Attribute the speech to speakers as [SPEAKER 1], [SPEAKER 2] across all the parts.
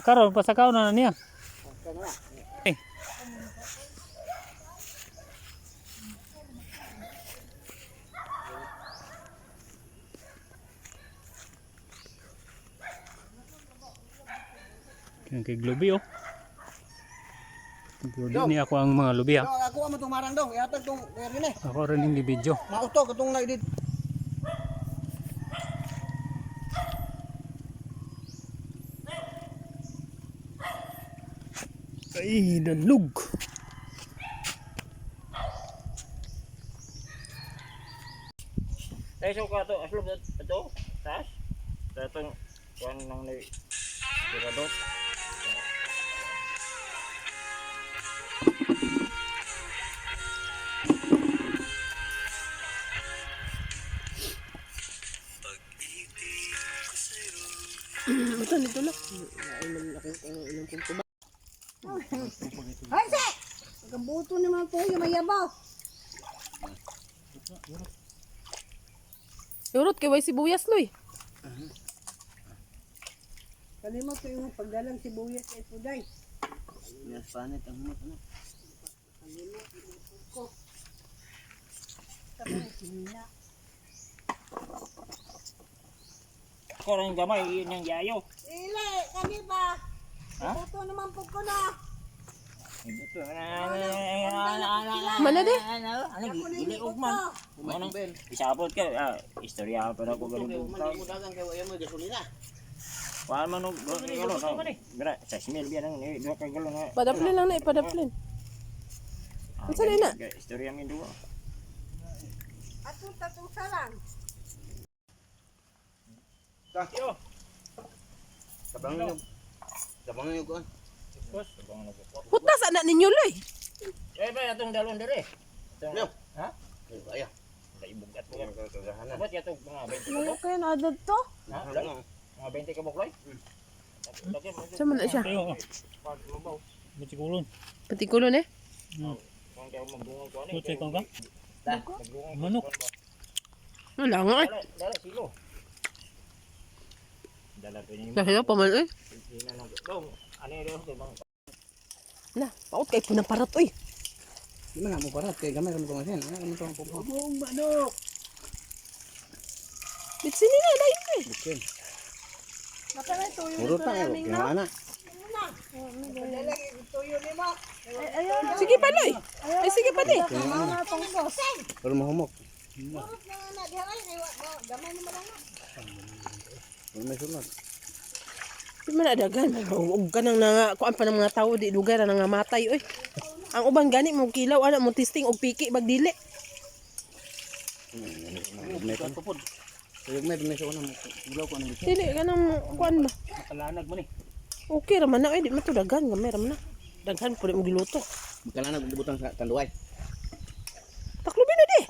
[SPEAKER 1] Karon pasakaw na niya. Eh. Kay Globe oh. Globe ni ako ang mga lubi ha.
[SPEAKER 2] Ako ang tumarang dong, ihatag tong rin eh.
[SPEAKER 1] Ako rin hindi video.
[SPEAKER 2] Mauto katong na edit.
[SPEAKER 1] Ay, dalug.
[SPEAKER 3] Tayo ka to, aslog ito, tas. Datang kuan nang ni tirador.
[SPEAKER 4] Ito nito lang. Ay man nakita ng ilang punto ba.
[SPEAKER 5] Hanse! Kabuto naman po yung mayabaw.
[SPEAKER 4] Yurot kay way sibuyas loy.
[SPEAKER 5] Kalimot ko yung pagdalang sibuyas kay Puday.
[SPEAKER 2] Yes, panit ang humot na.
[SPEAKER 5] Kalimot ko. Tapos hina.
[SPEAKER 3] Ako rin gamay, yun yung yayo.
[SPEAKER 5] Ile, kani ba?
[SPEAKER 3] Ha?
[SPEAKER 5] Kabuto naman po ko na.
[SPEAKER 3] Ito
[SPEAKER 4] Mana de?
[SPEAKER 3] Ano
[SPEAKER 5] Ako na
[SPEAKER 3] gili
[SPEAKER 5] hindi ko
[SPEAKER 3] ugman.
[SPEAKER 5] to.
[SPEAKER 3] Ano isabot ka, istorya pa na ko galing
[SPEAKER 2] Mandi mo dagang kay waya mo gasolina.
[SPEAKER 3] Wala man og ano. Mira, sa smell biya nang ni duha ka galon na.
[SPEAKER 4] Padaplin lang na ipadaplin. Unsa na ina?
[SPEAKER 3] Istorya min duha.
[SPEAKER 5] Atong tatong sarang.
[SPEAKER 3] Yo.
[SPEAKER 2] Tabangan yung tabangan yung kuan.
[SPEAKER 3] Bos, bang ano ko.
[SPEAKER 4] Hutna sa na ninyo loy.
[SPEAKER 3] Ba atong dalon dire.
[SPEAKER 2] Yo.
[SPEAKER 3] Ha?
[SPEAKER 2] Ay waya.
[SPEAKER 3] Dai bugat ko.
[SPEAKER 2] Kagahanan.
[SPEAKER 3] Abot ya to mga 20 ka
[SPEAKER 4] Wala
[SPEAKER 3] bok.
[SPEAKER 4] kayo na adad to.
[SPEAKER 3] Ha? Mga 20 ka bok loy.
[SPEAKER 4] Sa man na siya.
[SPEAKER 1] Ayo. Butikulon.
[SPEAKER 4] Pati kulon eh.
[SPEAKER 3] Kung kaya magbungol ko
[SPEAKER 1] Tutay kang ka?
[SPEAKER 3] Magbungol.
[SPEAKER 1] Manok.
[SPEAKER 4] Wala nga eh.
[SPEAKER 3] Dala silo. Dala ko ni.
[SPEAKER 4] Dahil pa man eh.
[SPEAKER 3] Ano yun bang
[SPEAKER 4] Na, paot kay punaparat oy.
[SPEAKER 2] Di man mo parat kay gamay kami kumasin. Ano kami tong pupo.
[SPEAKER 5] Buong manok.
[SPEAKER 4] Bitsin nila lain eh.
[SPEAKER 2] Bukin.
[SPEAKER 5] Maka na ito yung
[SPEAKER 2] Puro ta eh. Kinana.
[SPEAKER 5] Madalang ituyo ni mo.
[SPEAKER 4] Sige pa loy. Ay sige pa di.
[SPEAKER 5] Mga tong sos.
[SPEAKER 2] Pero mahumok.
[SPEAKER 5] Purot na nga na diharay. Gamay naman lang na.
[SPEAKER 2] Pero may sunod.
[SPEAKER 4] Di man adagan. Ug ka nang nga kuan pa ng mga tao di lugar na nga matay oy. Ang uban gani mo kilaw ana mo testing og piki bag dili.
[SPEAKER 2] May pan pupod. Yung may sa una mo. Ilaw ko ano.
[SPEAKER 4] Dili ka nang kuan ba.
[SPEAKER 3] makalanag mo ni.
[SPEAKER 4] Okay raman na oy di man to dagan gamay raman na. Daghan pud mo giluto.
[SPEAKER 2] Magkala na butang sa tanduay.
[SPEAKER 4] Taklobi na di.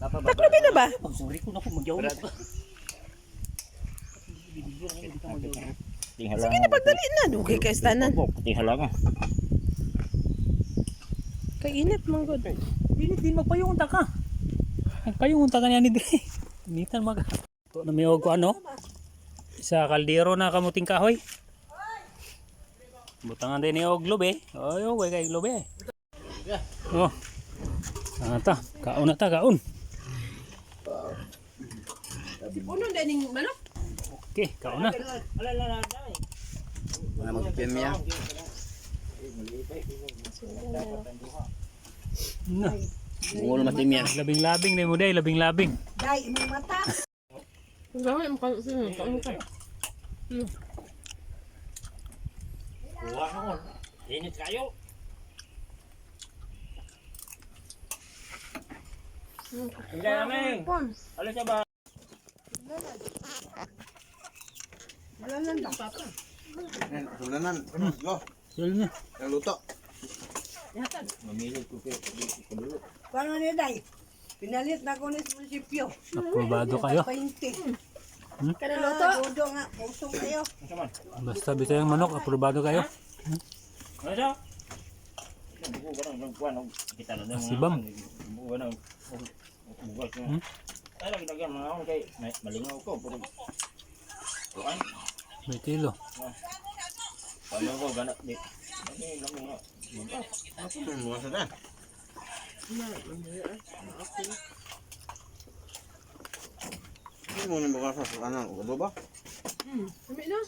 [SPEAKER 4] Taklobi na ba?
[SPEAKER 3] Pag sorry ko na ko magyaw.
[SPEAKER 4] Sige na pagdali na dugay ka istanan.
[SPEAKER 3] Tinghalang.
[SPEAKER 4] Kay init man gud.
[SPEAKER 1] Init din magpayong unta ka. Magpayong unta ka niya ni di. Initan mag. To na miog ko ano? Sa kaldero na kamuting kahoy. Butangan din ni og globe. Oy, way kay globe. Oh. Ata, kaon na ta, kaon.
[SPEAKER 4] Puno dining manok.
[SPEAKER 1] Okay, kaon na.
[SPEAKER 2] Wala magpemya.
[SPEAKER 1] Na.
[SPEAKER 2] Mungol mas dimya.
[SPEAKER 1] Labing-labing na mo day, labing-labing.
[SPEAKER 5] Day, imong mata.
[SPEAKER 4] Gamay mo kan ka.
[SPEAKER 3] Kuha mo. Init kayo. Hindi namin. Alis na ba?
[SPEAKER 5] Malalan daw.
[SPEAKER 2] Sulanan. Go.
[SPEAKER 1] Sul na.
[SPEAKER 2] Luto.
[SPEAKER 3] Mamili ko kayo.
[SPEAKER 5] Paano ni Day? Pinalit na ko ni sa munisipyo.
[SPEAKER 1] Aprobado kayo.
[SPEAKER 5] 20.
[SPEAKER 4] Kana luto.
[SPEAKER 5] Dodo nga, pusong kayo.
[SPEAKER 1] Basta bisayang manok, aprobado kayo.
[SPEAKER 3] Ano siya? Buko ka ng kuwan. Kita na ng
[SPEAKER 1] Asibam.
[SPEAKER 3] buko na. Buko ka. Ay, lagi mga ako kay malingaw ko. Kuwan.
[SPEAKER 1] May kilo.
[SPEAKER 3] Ano ko ganap di. Ay, lami nga.
[SPEAKER 2] Ako mo mga sada. Hindi mo nang baka sa ano, ulo ba?
[SPEAKER 4] Kami na.